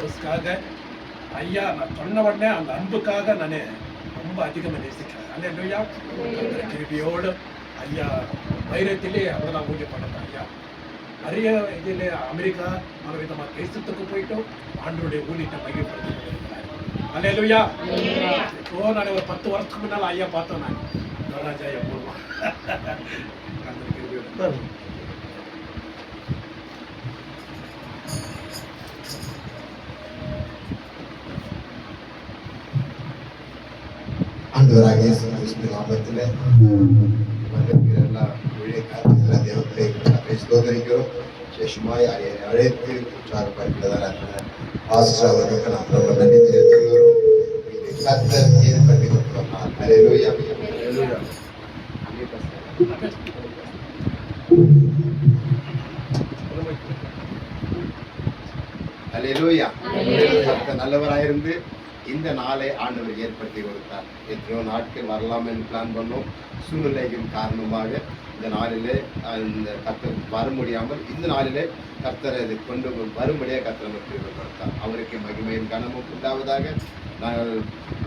ஹவுஸ்க்காக ஐயா நான் சொன்ன உடனே அந்த அன்புக்காக நான் ரொம்ப அதிகமாக நேசிக்கிறேன். அல்லேலூயா. கிருபையோடு ஐயா வைரத்திலே அவர் தான் ஊழியம் பண்ணது. ஐயா நிறைய இதில் அமெரிக்கா மன விதமாக தேசத்துக்கு போயிட்டோம் ஆண்டோடைய ஊழியத்தை மையப்படுத்தி கொண்டிருக்கிறார். அல்லேலூயா. இப்போ நான் ஒரு 10 வருஷத்துக்கு முன்னால் ஐயா பார்த்தோம். நான் நடராஜா ஐயா போடுவான். ஆண்டவராக இயேசு கிறிஸ்து நாமத்திலே வந்திருக்கிற எல்லா ஊழியக்காரர்கள் தேவத்தை ஸ்தோத்திரிக்கிறோம். விசேஷமாய் அழைத்து உற்சாகப்படுகிறதான பாஸ்டர் அவர்களுக்கு நாம் ரொம்ப நன்றி தெரிவித்துக்கிறோம். கர்த்தர் ஏற்படுத்தி கொடுக்கிறோம். அல்லேலூயா. அல்லேலூயா. கர்த்தர் நல்லவராயிருந்து இந்த நாளை ஆண்டவர் ஏற்படுத்தி கொடுத்தார். எத்தனையோ நாட்கள் வரலாம் என்று பிளான் பண்ணோம். சூழ்நிலையின் காரணமாக இந்த நாளிலே இந்த கர்த்தர் வர முடியாமல் இந்த நாளிலே கர்த்தரை இது கொண்டு வரும்படியாக கர்த்தர் நமக்கு கொடுத்தார். அவருக்கு மகிமையின் கனமும் உண்டாவதாக. நாங்கள்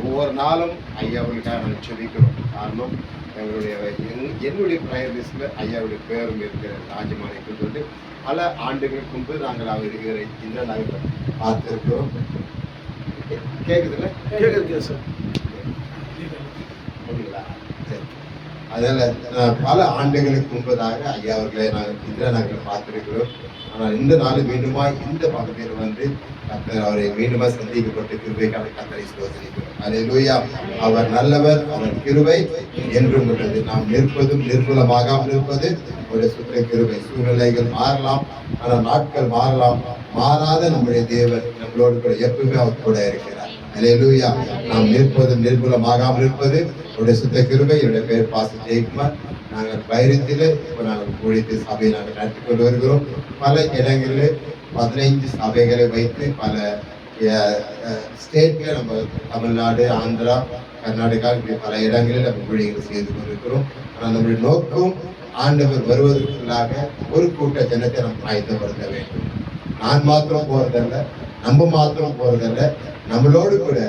ஒவ்வொரு நாளும் ஐயாவுக்காக நாங்கள் செபிக்கிறோம். காரணம் என்னுடைய ப்ரேயர் லிஸ்டில் ஐயாவுடைய பேரும் இருக்கிற ராஜமானிக்கு சொல்லிட்டு பல ஆண்டுகளுக்கு முன்பு நாங்கள் அவர் இந்த நாங்கள் பார்த்திருக்கிறோம். கேக்குதுல்ல? கேக்குது சார். அதனால பல ஆண்டுகளுக்கு முன்பதாக ஐயா அவர்களை நாங்கள் பார்த்திருக்கிறோம். ஆனால் இந்த நாள் மீண்டுமாய் இந்த பகுதியில் வந்து கர்த்தர் அவரை மீண்டுமா சந்திக்கப்பட்டு கிருபைக்கான கர்த்தரை ஸ்தோத்திரிக்கிறோம். அல்லேலூயா. அவர் நல்லவர், அவர் கிருபை என்றும் உள்ளது. நாம் நிற்பதும் நிர்மூலமாகாமல் இருப்பது ஒரு சுற்ற கிருபை. சூழ்நிலைகள் மாறலாம், ஆனால் நாட்கள் மாறலாம். மாறாத நம்முடைய தேவன் நம்மளோடு கூட எப்பவுமே அவர் கூட இருக்கிறார். அல்லேலூயா. நாம் நிற்பதும் நிர்மூலமாகாமல் இருப்பது ஒரு சுத்த கிருபை. என்னுடைய பேர் பாஸ்டர் ஜெயக்குமார். நாங்கள் பைரத்தில் இப்போ நாங்கள் ஊழியத்து சபையை நாங்கள் நடத்தி கொண்டு வருகிறோம். பல இடங்களில் 15 சபைகளை வைத்து பல ஸ்டேட்ல நம்ம தமிழ்நாடு, ஆந்திரா, கர்நாடகா இப்படி பல இடங்களில் நம்ம ஊழியர்கள் செய்து கொண்டிருக்கிறோம். ஆனால் நம்முடைய நோக்கம் ஆண்டவர் வருவதற்குள்ளாக ஒரு கூட்ட ஜனத்தை நம்ம ஆயத்தப்படுத்த வேண்டும். நான் மாத்திரம் போறதல்ல, நம்ம மாத்திரம் போறதல்ல, நம்மளோடு கூட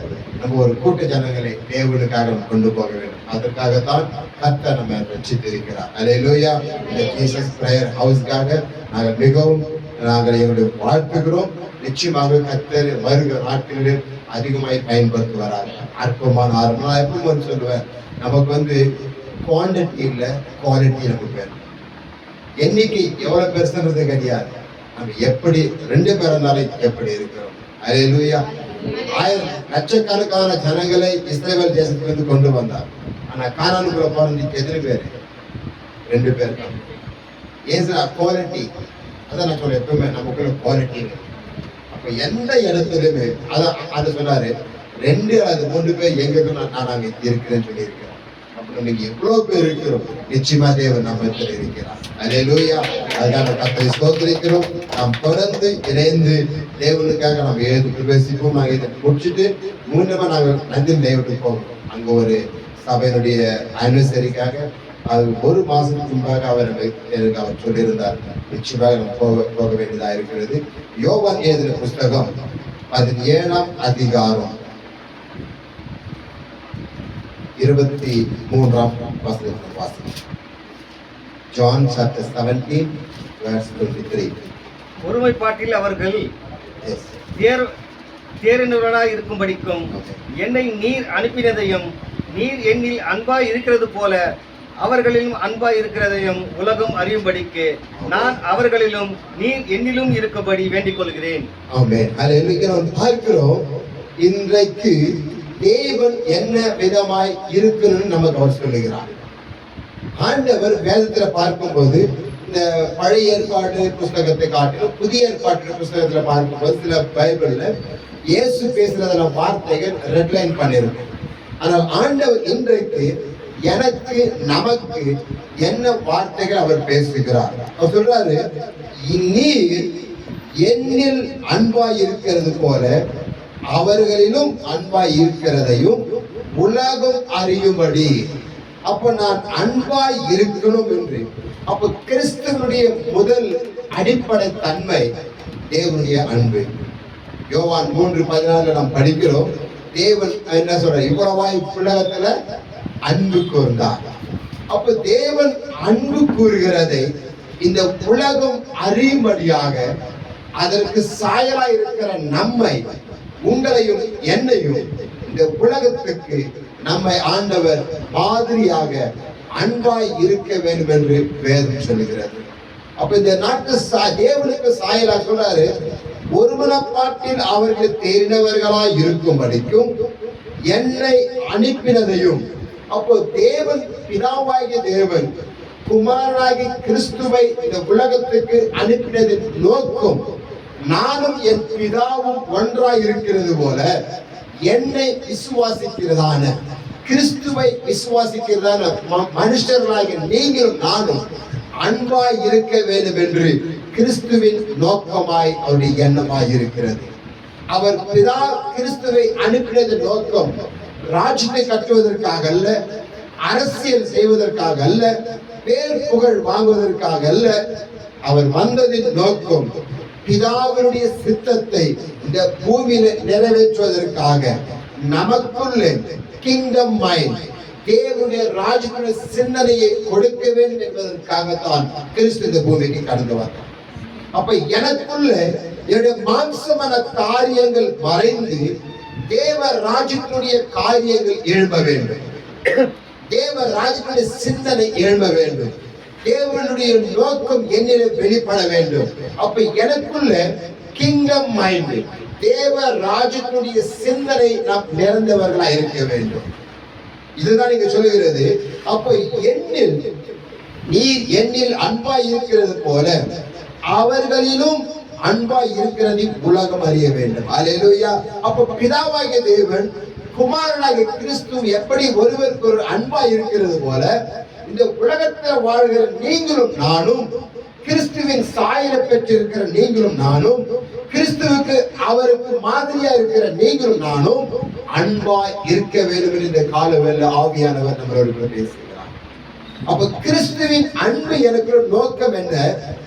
நம்ம ஒரு கூட்ட ஜனங்களை தேவனுக்காக கொண்டு போக வேண்டும். அதற்காகத்தான் கர்த்தர் நம்ம ரட்சித்திருக்கிறார். அல்லேலூயா. இந்த ஜீசஸ் பிரேயர் ஹவுஸ்க்காக நாங்கள் மிகவும் எங்களுடைய வாழ்த்துகிறோம். நிச்சயமாக கர்த்தர் வருகிற நாட்களில் அதிகமாய் பயன்படுத்துவார். அற்பமான ஆரம்பம் நான் எப்பவும் சொல்லுவேன், நமக்கு குவான்டிட்டி இல்லை, குவாலிட்டி நமக்கு வேணும். எண்ணிக்கை எவ்வளவு பெருசுன்றது கிடையாது. நம்ம எப்படி 2 பேர் இருந்தாலும் எப்படி இருக்கிறோம். அல்லேலூயா. 1000 லட்சக்கணக்கான ஜனங்களை இஸ்ரவேல் தேசத்திலிருந்து கொண்டு வந்தார். ஆனா கானானுக்குள்ள போறதுக்கு எத்தனை பேர்? 2 பேர் தான். ஏன் சார் குவாலிட்டி? அதான் நான் சொல்ல எப்பவுமே நமக்குள்ள குவாலிட்டி. அப்ப எந்த இடத்துலயுமே அதை சொன்னாரு, 2 அல்லது 3 பேர் எங்க நான் அங்க இருக்கிறேன்னு சொல்லி இருக்கிறேன். அப்ப நீங்க எவ்வளவு பேர் இருக்கிறோம், நிச்சயமா தேவன் நம்ம இருக்கிறார். அல்லேலூயா. அதுக்காக கர்த்தரை ஸ்தோத்திரிக்கிறோம். நாம் தொடர்ந்து இணைந்து தேவனுக்காக நம்ம எழுந்து பிரவேசிப்போம். நாங்கள் இதை முடிச்சுட்டு மீண்டும் நாங்கள் நந்தி தேவனுக்கு போவோம். அங்க ஒரு சபையினுடைய ஆனிவர்சரிக்காக அது 1 மாசத்துக்கு முன்பாக அவர் சொல்லியிருந்தார். நிச்சயமாக நம்ம போக வேண்டியதா இருக்கிறது. யோவான் எழுதின புஸ்தகம் 17ஆம் அதிகாரம் 23ஆம் வசனத்தை வாசிக்கிறோம். John chapter 17 verse 23. ஒருமைப்பாட்டில் அவர்கள் தேறினவர்களாய் இருக்கும்படிக்கும் என்னை நீர் அனுப்பினதையும் நீர் என்னில் அன்பாய் இருக்கிறது போல அவர்களிலும் அன்பாய் இருக்கிறதையும் உலகம் அறியும்படிக்கு நான் அவர்களிலும் நீர் என்னிலும் இருக்கும்படி வேண்டிக் கொள்கிறேன். ஆமென். அல்லேலூயா. பார்க்கிறோம் இன்றைக்கு தேவன் என்ன விதமாய் இருக்கணும்னு நமக்கு அவர் சொல்லுகிறார். ஆண்டவர் வேதத்துல பார்க்கும்போது இந்த பழைய ஏற்பாடு புஸ்தகத்தை காட்டிலும் புதிய ஏற்பாட்டு புஸ்தகத்துல பார்க்கும்போது சில பைபிள்ல இயேசு பேசுறதுல வார்த்தைகள் ரெட்லைன் பண்ணிருக்கும். ஆனால் ஆண்டவர் இன்றைக்கு எனக்கு நமக்கு என்ன வார்த்தைகள் அவர் பேசுகிறார். அவர் சொல்றாரு, நீர் என்னில் அன்பாய் இருக்கிறது போல அவர்களிலும் அன்பாய் இருக்கிறதையும் உலகம் அறியும்படி. அப்ப நான் அன்பாய் இருக்கணும் என்று. அப்ப கிறிஸ்துவனுடைய முதல் அடிப்படை தன்மை தேவனுடைய அன்பு. யோவான் 3:14 நாம் படிக்கிறோம். தேவன் என்ன சொல்ற, இவ்வளவாய் உலகத்துல அன்பு கூர்ந்தார். அப்ப தேவன் அன்பு கூறுகிறதை இந்த உலகம் அறியும்படியாக அதற்கு சாயலா இருக்கிற நம்மை, உங்களையும் என்னையும் இந்த உலகத்துக்கு நம்மை ஆண்டவர் மாதிரியாக அன்பாய் இருக்க வேண்டும் என்று வேதம் சொல்லுகிறது. அப்ப இந்த நாட்டு தேவனுக்கு சாயலா சொல்றாரு, ஒருமனப்பாட்டில் அவர்கள் தேறினவர்களாய் இருக்கும்படிக்கும் என்னை அனுப்பினதையும். அப்போ தேவன், பிதாவாகிய தேவன் குமாரனாகிய கிறிஸ்துவை இந்த உலகத்துக்கு அனுப்பினதின் நோக்கம், நானும் என் பிதாவும் ஒன்றாய் இருக்கிறது போல என்னை விசுவாசிக்கிறதான, கிறிஸ்துவை விசுவாசிக்கிறதான மனுஷர்களாகிய நீங்களும் நானும் அன்பாய் இருக்க வேண்டும் என்று கிறிஸ்துவின் நோக்கமாய் அவருடைய எண்ணமாய் இருக்கிறது. அவர் பிதா கிறிஸ்துவை அனுப்பினது நோக்கம் ராஜ்யத்தை கட்டுவதற்காக அல்ல, அரசியல் செய்வதற்காக அல்ல, பேர் புகழ் வாங்குவதற்காக அல்ல. அவர் வந்ததின் நோக்கம் பிதாவினுடைய சித்தத்தை இந்த பூமியில நிறைவேற்றுவதற்காக, நமக்குள்ளே கிங்டம் மைண்ட், தேவனுடைய ராஜ்யத்தினுடைய சிந்தனையை கொடுக்க வேண்டும் என்பதற்காகத்தான் கிறிஸ்து இந்த பூமிக்கு கடந்து வந்தார். அப்ப எனக்குள்ள என்னுடைய மாம்சமான காரியங்கள் மறைந்து தேவ ராஜ்யத்தினுடைய காரியங்கள் எழும்ப வேண்டும், தேவ ராஜ்யத்தினுடைய சிந்தனை எழும்ப வேண்டும், தேவனுடைய நோக்கம் என்னிலே வெளிப்பட வேண்டும். அப்ப எனக்குள்ள கிங்டம் மைண்ட், தேவ ராஜ்யத்தினுடைய சிந்தனை நாம் நிறைந்தவர்களா இருக்க வேண்டும். இதுதான் இங்க சொல்லுகிறது. அப்ப என்னில், நீ என்னில் அன்பாய் இருக்கிறது போல அவர்களிலும் அன்பாய் இருக்கிறதை உலகம் அறிய வேண்டும். அல்லேலூயா. அப்ப பிதாவாகிய தேவன் குமாரனாகிய கிறிஸ்து எப்படி ஒருவருக்கு ஒரு அன்பாய் இருக்கிறது போல இந்த உலகத்தில் வாழ்கிற நீங்களும் நானும், கிறிஸ்துவின் சாயலை பெற்றிருக்கிற நீங்களும் நானும், கிறிஸ்துவுக்கு அவருக்கு மாதிரியா இருக்கிற நீங்களும் நானும் அன்பாய் இருக்க வேண்டும் என்று இந்த காலவெல்ல ஆவியானவர் நம்மளோடு பேசுகிறார். அப்ப கிறிஸ்துவின் அன்பு எனக்கு நோக்கம் என்ன?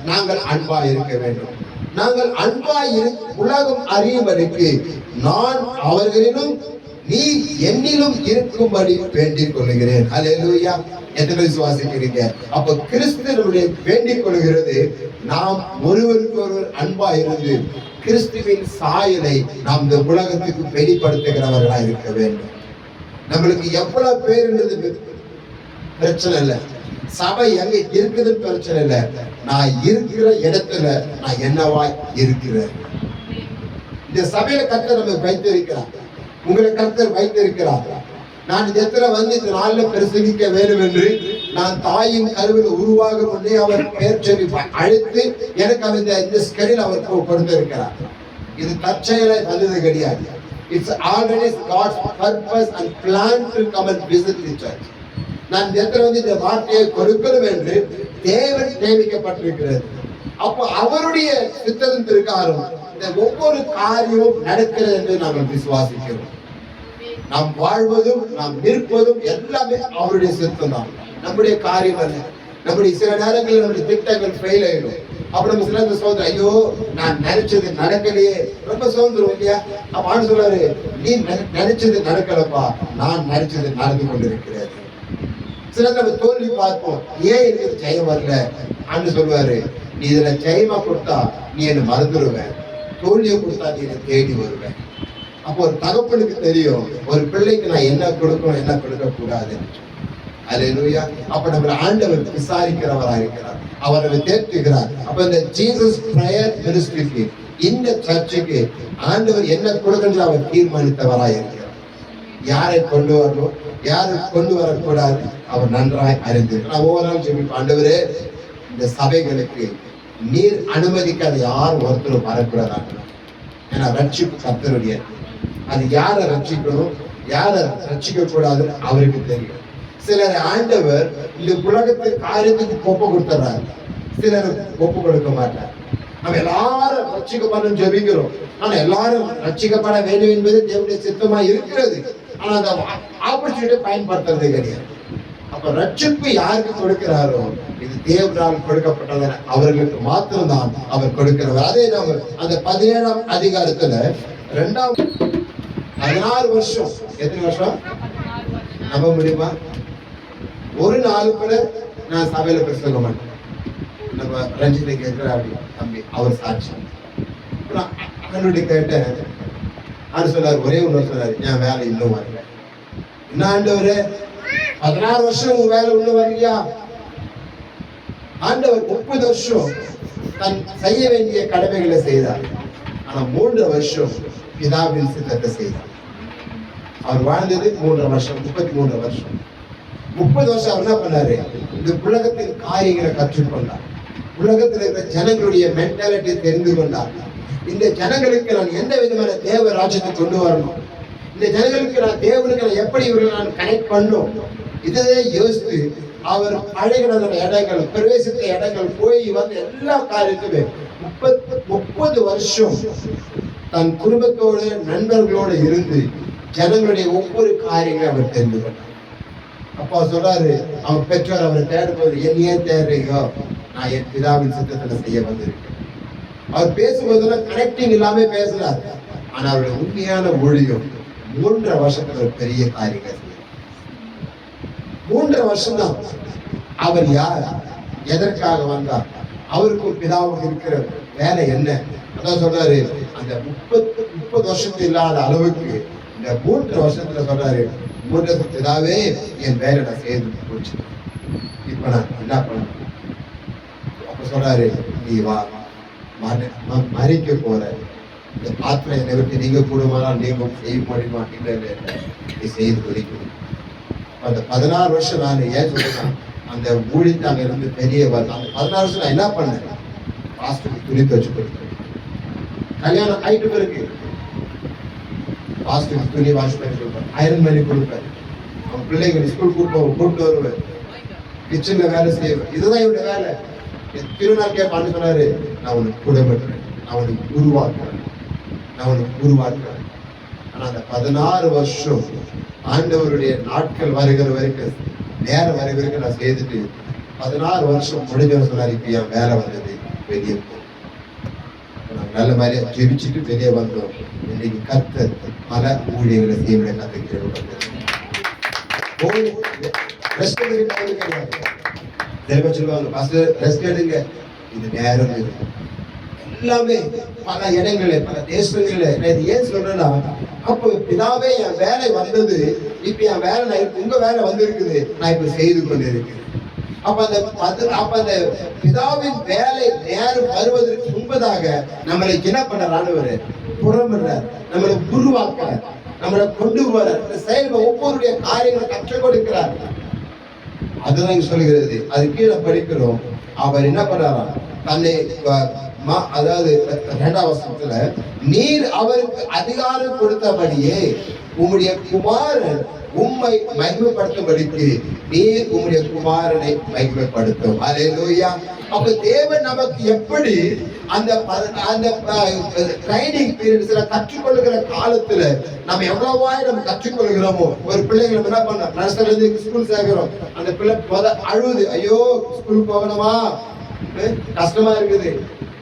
நாங்கள் அன்பாய் இருக்க வேண்டும். நாங்கள் அன்பாய் உலகம் அறியும்படிக்கு நான் அவர்களிலும் நீ என்னிலும் இருக்கும்படி வேண்டிக் கொள்கிறேன். அல்லேலூயா. எத்தனை விசுவாசிக்கிறீங்க? அப்ப கிறிஸ்து நம்முடைய வேண்டிக் கொள்கிறது, நாம் ஒருவருக்கு ஒருவர் அன்பாய் இருந்து கிறிஸ்துவின் சாயலை நாம் இந்த உலகத்துக்கு வெளிப்படுத்துகிறவர்களாக இருக்க வேண்டும். நம்மளுக்கு எவ்வளவு பேர் பிரச்சனை இல்லை, சபை எங்க இருக்குதுன்னு பிரச்சனை இல்லை, நான் இருக்கிற இடத்துல நான் என்னவாய் இருக்கிறேன். இந்த சபையில கர்த்தர் நம்ம வைத்திருக்கிறார், உங்களை கர்த்தர் வைத்திருக்கிறார். நான் இந்த இடத்துல வந்து இந்த நாளில் பிரசங்கிக்க வேண்டும் என்று நான் தாயின் கருவில் உருவாக முன்னே அவர் பெயர் சொல்லி அழைத்து எனக்கு அவர் இந்த ஸ்கெடியூல் அவர் கொடுத்திருக்கிறார். இது தற்செயலை வந்தது கிடையாது. It's already God's purpose and plan to come and visit the church. நான் இந்த இடத்துல வந்து இந்த வார்த்தையை கொடுக்கணும் என்று தேவன் நியமிக்கப்பட்டிருக்கிறது. அப்போ அவருடைய சித்தத்தின் பிரகாரம் இந்த ஒவ்வொரு காரியமும் நடக்கிறது என்று நாங்கள் விசுவாசிக்கிறோம். நாம் வாழ்வதும் நாம் நிற்பதும் எல்லாமே அவருடைய சித்தம் தான், நம்முடைய காரியம் அல்ல. நம்முடைய சில நேரங்களில் நம்முடைய திட்டங்கள் ஃபெயில் ஆயிடும். அப்ப நம்ம சில சோதனை, ஐயோ நான் நினைச்சது நடக்கலையே, ரொம்ப சோதரும் இல்லையா? அப்ப ஆண்டு சொல்றாரு, நீ நினைச்சது நடக்கலப்பா, நான் நினைச்சது நடந்து கொண்டிருக்கிறது. சில நம்ம தோல்வி பார்ப்போம், ஏன் எனக்கு ஜெயம் வரல? ஆண்டு சொல்லுவாரு, நீ இதுல ஜெயமா கொடுத்தா நீ என்ன மறந்துடுவேன், தோல்வியை கொடுத்தா நீ என்னை தேடி வருவேன். அப்போ ஒரு தகப்பனுக்கு தெரியும் ஒரு பிள்ளைக்கு நான் என்ன கொடுக்கணும் என்ன கொடுக்க கூடாது. அல்லேலூயா. அப்ப நம்ம ஆண்டவர் விசாரிக்கிறவராக இருக்கிறார், அவர் நம்ம தேர்த்துகிறார். அப்ப இந்த ஜீசஸ் பிரேயர் மினிஸ்ட்ரிக்கு, இந்த சர்ச்சுக்கு ஆண்டவர் என்ன கொடுக்கணும் அவர் தீர்மானித்தவராக இருக்கிறார். யாரை கொண்டு வரணும் யாரை கொண்டு வரக்கூடாது அவர் நன்றாய் அறிந்திருக்கிறார். நான் ஒவ்வொரு நாள் சொல்லி, ஆண்டவரே இந்த சபைகளுக்கு நீர் அனுமதிக்காத யாரும் ஒருத்தரும் வரக்கூடாது. ஏன்னா ரட்சிப்பு கர்த்தருடைய, அது யாரை ரட்சிக்கணும் யாரை ரட்சிக்க கூடாதுன்னு அவருக்கு தெரியும். சிலர் ஆண்டவர் இந்த உலகத்து காரியத்துக்கு ஒப்பு கொடுத்துறாரு, சிலர் ஒப்பு கொடுக்க மாட்டார். நம்ம எல்லாரும் ரட்சிக்கப்பட ஜெபிக்கிறோம், ஆனா எல்லாரும் ரட்சிக்கப்பட வேண்டும் என்பது தேவனுடைய சித்தமா இருக்கிறது. ஆனா அந்த ஆப்பர்ச்சுனிட்டி பயன்படுத்துறது கிடையாது. அப்ப ரட்சிப்பு யாருக்கு கொடுக்கிறாரோ இது தேவனால் கொடுக்கப்பட்டது, அவர்களுக்கு மாத்திரம்தான் அவர் கொடுக்கிறவர். அதே நம்ம அந்த 17ஆம் அதிகாரத்துல 16 வருஷம், எத்தனை வருஷம் நம்ப முடியுமா? ஒரு நாள் கூட நான் சபையில போய் சொல்ல மாட்டேன். நம்ம ரஞ்சித்தை கேட்கிற அப்படி தம்பி அவர் சாட்சி அண்ணனுடைய கேட்டேன். அவர் சொன்னார், ஒரே ஒன்று சொன்னார், என் வேலை இன்னும் வரல. என்ன ஆண்டவரே, 16 வருஷம் உங்க வேலை இன்னும் வரலையா? ஆண்டவர் 30 வருஷம் தன் செய்ய வேண்டிய கடமைகளை செய்தார். ஆனா 3 வருஷம் பிதாவின் சித்தத்தை செய்தார். அவர் வாழ்ந்தது 3 வருஷம், 33 வருஷம். 30 வருஷம் அவர் என்ன பண்ணாரு? இந்த உலகத்தின் காரியங்களை கற்றுக்கொண்டார். உலகத்தில் இருக்கிற ஜனங்களுடைய மென்டாலிட்டி தெரிந்து கொண்டார். இந்த ஜனங்களுக்கு நான் எந்த விதமான தேவ ராஜ்யத்தை கொண்டு வரணும், இந்த ஜனங்களுக்கு நான் தேவனுக்கு நான் எப்படி இவர்களை நான் கனெக்ட் பண்ணும், இதை யோசித்து அவர் அழைகிற இடங்கள், பிரவேசித்த இடங்கள், போய் வந்து எல்லா காரியத்துமே 30 வருஷம் தன் குடும்பத்தோடு நண்பர்களோடு இருந்து ஜனங்களுடைய ஒவ்வொரு காரியங்களையும் அவர் தெரிந்து கொண்டார். அப்பா சொல்றாரு, அவர் பெற்றோர் அவரை தேடும்போது, என் ஏன் தேடுறீங்க, நான் என் பிதாவின் சித்தத்துல செய்ய வந்திருக்கேன். அவர் பேசும்போதெல்லாம் கனெக்டிங் இல்லாம பேசுறாரு. ஆனா அவருடைய உண்மையான ஊழியம் 3 வருஷத்துல ஒரு பெரிய காரியங்கள். 3 வருஷம் தான். அவர் யார், எதற்காக வந்தார், அவருக்கும் பிதாவுக்கு இருக்கிற வேலை என்ன, அதான் சொல்றாரு. அந்த 30 வருஷத்துல இல்லாத அளவுக்கு இந்த 3 வருஷத்துல சொல்றாரு, 3 பிதாவே என் வேலை நான் செய்து போச்சு, இப்ப நான் என்ன பண்ண. அப்ப சொல்றாரு, நீ வா, மறிக்க போற, இந்த பாத்திரம் என்னை விட்டு நீங்க கூடுமானால் நீங்க செய்ய முடியுமா? இல்லை, நீ செய்து முடிக்கணும். அந்த 16 வருஷம் நான் ஏன் சொல்றேன், அந்த ஊழியத்தை அங்க இருந்து பெரிய அந்த 16 வருஷம் நான் என்ன பண்ணேன், பாஸ்டருக்கு துணி துவச்சு கொடுத்தேன். கல்யாணம் ஆயிட்டு பிறகு பாஸ்டருக்கு துணி வாஷ் பண்ணி கொடுப்பேன், ஐரன் பண்ணி கொடுப்பேன், அவன் பிள்ளைங்க ஸ்கூல் கூப்பிட்டு வருவேன், கிச்சன்ல வேலை செய்வேன். இதுதான் இவருடைய வேலை. திருநாள் கேட்பான்னு சொன்னாரு, நான் உனக்கு குடும்பத்துறேன், நான் உனக்கு உருவாக்குறேன். ஆனா அந்த 16 வருஷம் ஆண்டவருடைய நாட்கள் வருகிற வரைக்கும், நேரம் வருகிற வரைக்கும் நான் செய்துட்டு 16 வருஷம் முடிஞ்சவன் சொன்னார், இப்ப என் வேலை வந்தது, வெளியே போ. நாங்கள் நல்ல மாதிரியா ஜெபிச்சுட்டு வெளியே வந்தோம். இன்னைக்கு கர்த்தர் பல ஊழியர்களை செய்ய கத்துக்கிறோம். இது நேரம் எல்லாமே பல இடங்கள்ல, பல தேசங்கள்ல. ஏன் சொல்றேன்னா, அப்ப பிதாவே என் வேலை வந்தது, இப்ப என் வேலை உங்க வேலை வந்திருக்குது, நான் இப்ப செய்து கொண்டிருக்கிறேன். அப்ப அந்த பிதாவின் வேலை நேரம் வருவதற்கு முன்பதாக நம்மளை என்ன பண்றாரு, புறம்புறார், நம்மளை உருவாக்குறார், நம்மளை கொண்டு வர செயல் ஒவ்வொருடைய காரியங்களை கற்றுக் கொடுக்கிறார். அதுதான் சொல்கிறது. அது கீழே படிக்கிறோம். அவர் என்ன பண்றாராம், தன்னை அதாவது 2ஆம் வசனத்துல, நீர் அவருக்கு அதிகாரம் கொடுத்தபடியே உம்முடைய குமாரன் உம்மை மகிமைப்படுத்தும்படிக்கு நீர் உம்முடைய குமாரனை மகிமைப்படுத்தும். அல்லேலூயா. அப்ப தேவன் நமக்கு எப்படி அந்த ட்ரைனிங் பீரியட்ஸ்ல கற்றுக்கொள்ளுகிற காலத்துல நம்ம எவ்வளவாய் நம்ம கற்றுக்கொள்கிறோமோ. ஒரு பிள்ளைகளை என்ன பண்ண, நர்சரில இருந்து ஸ்கூல் சேர்க்கிறோம், அந்த பிள்ளை அழுது, ஐயோ ஸ்கூல் போகணுமா, கஷ்டமா இருக்குது.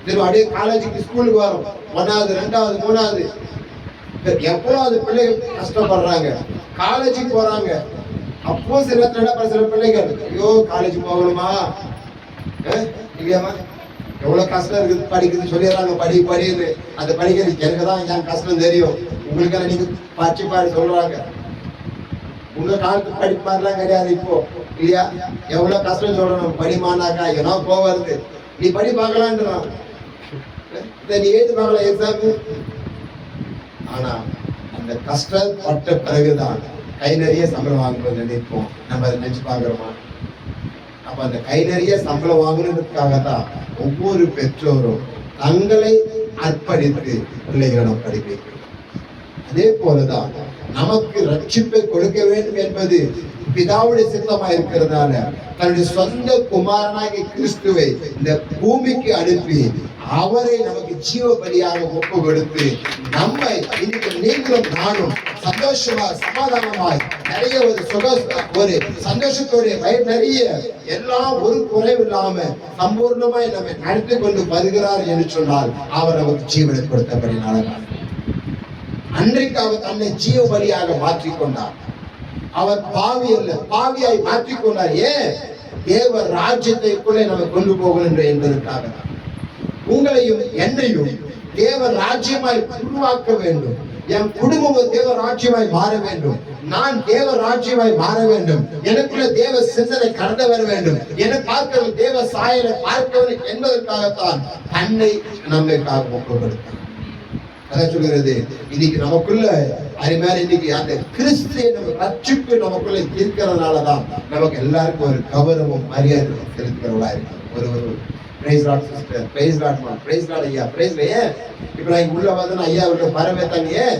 அப்படியே காலேஜுக்கு ஸ்கூலுக்கு வரும், 1வது 2வது 3வது, எவ்வளவு பிள்ளைகள் கஷ்டப்படுறாங்க. காலேஜுக்கு போறாங்க, அப்போ சில பிள்ளைகள், ஐயோ காலேஜ் போகணுமா, இல்லையாமா, எவ்வளவு கஷ்டம் இருக்குது, படிக்குது சொல்லிடுறாங்க, படின்னு. அந்த படிக்கிறது எனக்கு தான் என் கஷ்டம் தெரியும், உங்களுக்கு நீங்க பாரு சொல்றாங்க. உங்க காலத்து படிப்பாருலாம் கிடையாது இப்போ, இல்லையா? எவ்வளவு கஷ்டம் சொல்றோம், படிமானாக்கா ஏன்னா போவது, நீ படி பார்க்கலான்றான், நீ ஏது பார்க்கல எக்ஸாம். ஆனா அந்த கஷ்டப்பட்ட பிறகுதான் கை நிறைய சம்பளம் வாங்கும்போது நினைப்போம். நம்ம அதை நினைச்சு பாக்குறோமா? அப்ப அந்த கை நிறைய சம்பளம் வாங்கணுன்றதுக்காக தான் ஒவ்வொரு பெற்றோரும் தங்களை அர்ப்பணித்து பிள்ளைகளை நம்ம படிக்க. அதே போலதான் நமக்கு ரட்சிப்பை கொடுக்க வேண்டும் என்பது பிதாவுடைய சித்தமா இருக்கிறதால தன்னுடைய சொந்த குமாரனாகிய கிறிஸ்துவை இந்த பூமிக்கு அனுப்பி அவரை நமக்கு ஜீவ பலியாக ஒப்பு கொடுத்து நம்மை இன்னைக்கு நீங்களும் நானும் சந்தோஷமா சமாதானமாய் நிறைய ஒரு சந்தோஷத்தோட நிறைய எல்லாம் ஒரு குறைவு இல்லாம சம்பூர்ணமாய் நம்மை நடத்தி கொண்டு வருகிறார் என்று சொன்னால் அவர் நமக்கு ஜீவனை கொடுத்தபடினால அன்றைக்கு அவர் தன்னை ஜீவ பலியாக மாற்றிக்கொண்டார். அவர் பாவி அல்ல, பாவியாய் மாற்றிக்கொண்டார். ஏன்? தேவ ராஜ்யத்தைக்குள்ளே நம்ம கொண்டு போகணும் என்பதற்காக. உங்களையும் என்னையும் தேவ ராஜ்யமாய் உருவாக்க வேண்டும். என் குடும்பம் தேவ ராஜ்யமாய் மாற வேண்டும். நான் தேவ ராஜ்யமாய் மாற வேண்டும். எனக்குள்ள தேவ சிந்தனை கடந்து வர வேண்டும். என பார்க்கிற தேவ சாயலை பார்க்க வேண்டும் என்பதற்காகத்தான் தன்னை நம்மைக்காக ஒப்புக்கொடுத்தார். அதான் சொல்கிறது, இன்னைக்கு நமக்குள்ள அருமையான இன்னைக்கு அந்த கிறிஸ்துவை நம்ம ரட்சிப்பு நமக்குள்ள இருக்கிறதுனாலதான் நமக்கு எல்லாருக்கும் ஒரு கௌரவம் மரியாதை செலுத்துகிறவளா இருக்கு. ஒரு praise Lord sister, praise Lord மா, பிரைஸ் லார்ட் ஐயா, பிரைஸ் ஏன் இப்ப நான் உள்ள வந்து ஐயா உள்ள பரவேத்தாங்க. ஏன்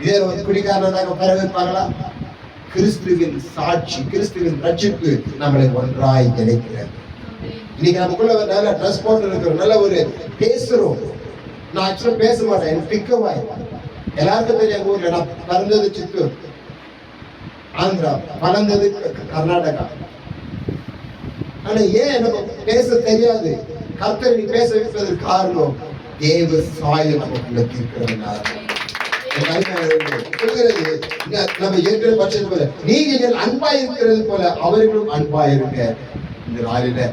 இதே ஒரு குடிக்காரனாக பரவேற்பாங்களா? கிறிஸ்துவின் சாட்சி, கிறிஸ்துவின் ரட்சிப்பு நம்மளை ஒன்றாய் இணைக்கிறது. இன்னைக்கு நமக்குள்ள நல்ல ட்ரெஸ் போட்டு இருக்கிறோம், நல்ல ஒரு பேசுறோம். நான் ஆக்சுவலா பேச மாட்டேன், எனக்கு பிக்கவாய். எல்லாருக்கும் தெரியும் ஊர்ல நான் பிறந்தது சித்தூர் ஆந்திரா, வளர்ந்தது கர்நாடகா. ஆனா ஏன் எனக்கு பேச தெரியாது? கர்த்தர் நீ பேச வைப்பதற்கு காரணம் தேவ சாயல் நமக்குள்ள இருக்கிறதுனால. நம்ம ஏற்கிற பட்சத்து போல நீங்கள் அன்பாய் இருக்கிறது போல அவர்களும் அன்பாய் இருக்க. இந்த நாளில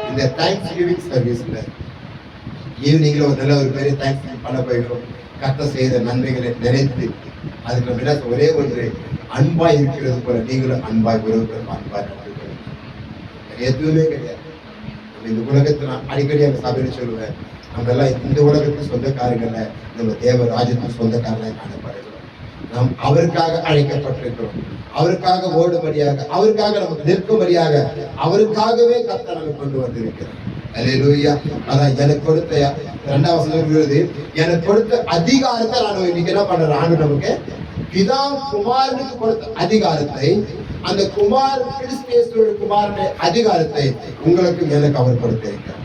இந்த தேங்க்ஸ் கிவிங் சர்வீஸ்ல ஈவினிங்ல ஒரு நல்ல ஒரு பெரிய தேங்க்ஸ் பண்ண போயிடும். கர்த்தர் செய்த நன்மைகளை நினைத்து அதுக்கு விட ஒரே ஒன்று, அன்பாய் இருக்கிறது போல நீங்களும் அன்பாய் ஒருவருக்கும் அன்பாய் நடந்துக்கணும். எதுவுமே கிடையாது. நம்ம இந்த உலகத்தை நான் அடிக்கடியாக சபையில சொல்லுவேன், நம்ம எல்லாம் இந்த உலகத்துக்கு சொந்தக்காரங்கள, நம்ம தேவ ராஜ்யத்துக்கு சொந்தக்காரர்களாக காணப்படுகிறோம். நாம் அவருக்காக அழைக்கப்பட்டிருக்கிறோம். அவருக்காக ஓடும்படியாக, அவருக்காக நமக்கு நிற்கும்படியாக, அவருக்காகவே கர்த்தர் நமக்கு கொண்டு வந்திருக்கிறார். அல்லேலூயா. அதான் எனக்கு கொடுத்த இரண்டாவது வசனம் சொல்கிறது, எனக்கு கொடுத்த அதிகாரத்தை நான் இன்னைக்கு என்ன பண்றேன்? ஆண்டு நமக்கு பிதா குமாரனுக்கு கொடுத்த அதிகாரத்தை, அந்த குமார் கிறிஸ்துவின் குமாரனுடைய அதிகாரத்தை உங்களுக்கு எனக்கு அவர் கொடுத்திருக்கிறார்.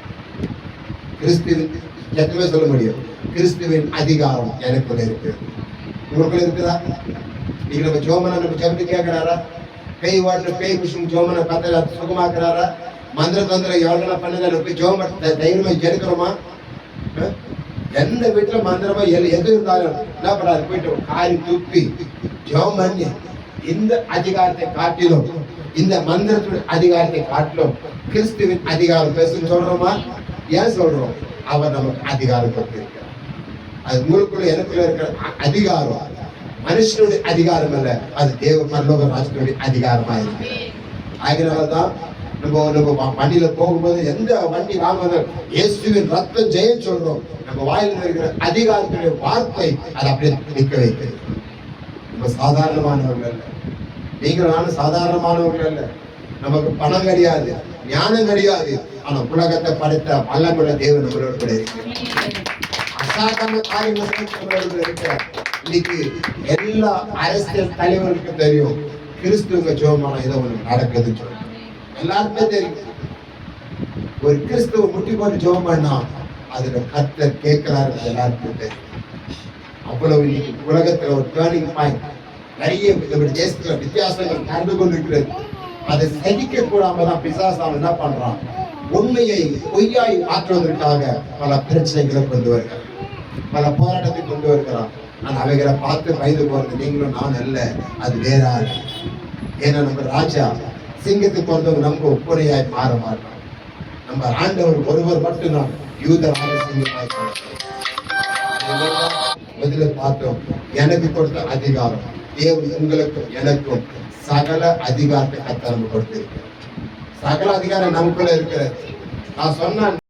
கிறிஸ்துவின் எத்தனை சொல்ல முடியும்? கிறிஸ்துவின் அதிகாரம் எனக்குள்ள இருக்கு. உங்களுக்குள்ள இருக்குதா? நீங்க நம்ம ஜோமனா நம்ம ஜெபத்து கேட்கிறாரா? பேய் வாட்டர் பேய் விஷயம் ஜோமனை பார்த்தா சுகமாக்குறாரா? மந்திர தந்திரம் எவ்வளோ பண்ணுங்க ஜோம தைரியமா ஜெடுக்கிறோமா? எந்த வீட்டுல மந்திரமா எது இருந்தாலும் என்ன பண்ணாரு? போயிட்டு காரி துப்பி ஜோம் பண்ணி இந்த அதிகாரத்தை காட்டிலும், இந்த மந்திரத்துடைய அதிகாரத்தை காட்டிலும் கிறிஸ்துவின் அதிகாரம் பேசுன்னு சொல்றோமா? ஏன் சொல்றோம்? அவர் நமக்கு அதிகாரம் கொடுத்திருக்கிறார். அது உங்களுக்குள்ள எனக்குள்ள இருக்கிற அதிகாரம் மனுஷனுடைய அதிகாரம் அல்ல, அது தேவ பரலோக ராஜ்யத்துடைய அதிகாரமா இருக்கு. அதனாலதான் நம்ம வண்டியில போகும்போது எந்த வண்டி வாங்குவது இயேசுவின் ரத்தம் ஜெயம் சொல்றோம். நம்ம வாயில இருக்கிற அதிகாரத்துடைய வார்த்தை அதை அப்படியே நிற்க வைக்கிறது. நம்ம சாதாரணமானவர்கள் அல்ல, நீங்கள் நானும் சாதாரணமானவர்கள் அல்ல. நமக்கு பணம் கிடையாது, ஞானம் கிடையாது, ஆனா உலகத்தை படைத்த வல்லமுள்ள தேவன் நம்மளோடு கூட இருக்கிறார். அசாதாரண காரியங்கள் இருக்கிறார். இன்னைக்கு எல்லா அரசியல் தலைவருக்கும் தெரியும் கிறிஸ்துவ ஜோமான ஏதோ ஒண்ணு நடக்குதுன்னு சொல்லி எல்லாருக்குமே தெரியும். ஒரு கிறிஸ்துவ முட்டி போட்டு ஜோம் பண்ணா அதுல கர்த்தர் கேட்கிறாரு எல்லாருக்கும் தெரியும். அவ்வளவு இன்னைக்கு உலகத்துல ஒரு டேர்னிங் பாயிண்ட் நிறைய தேசத்துல வித்தியாசங்கள் நடந்து கொண்டிருக்கிறது. அதை செதிக்க கூடாம தான் பிசாசான் என்ன பண்றான்? உண்மையை பொய்யாய் மாற்றுவதற்காக பல பிரச்சனைகளை கொண்டு வருகிறான், பல போராட்டத்தை கொண்டு வருகிறான். நான் அவைகளை பார்த்து பயந்து போறது நீங்களும் நான் அல்ல, அது வேற ஆள். ஏன்னா நம்ம ராஜா சிங்கத்துக்கு பிறந்தவங்க நமக்கு ஒப்புரையாய் மாற மாட்டோம். நம்ம ஆண்டவர் ஒருவர் மட்டும்தான் யூத ராஜசிங்கமாய் முதல்ல பார்த்தோம். எனக்கு கொடுத்த அதிகாரம் தேவன் உங்களுக்கும் எனக்கும் சகல அதிகாரத்தை கர்த்தர் நமக்கு கொடுத்திருக்கிறார். சகல அதிகாரம் நமக்குள்ள இருக்கிறது. நான் சொன்ன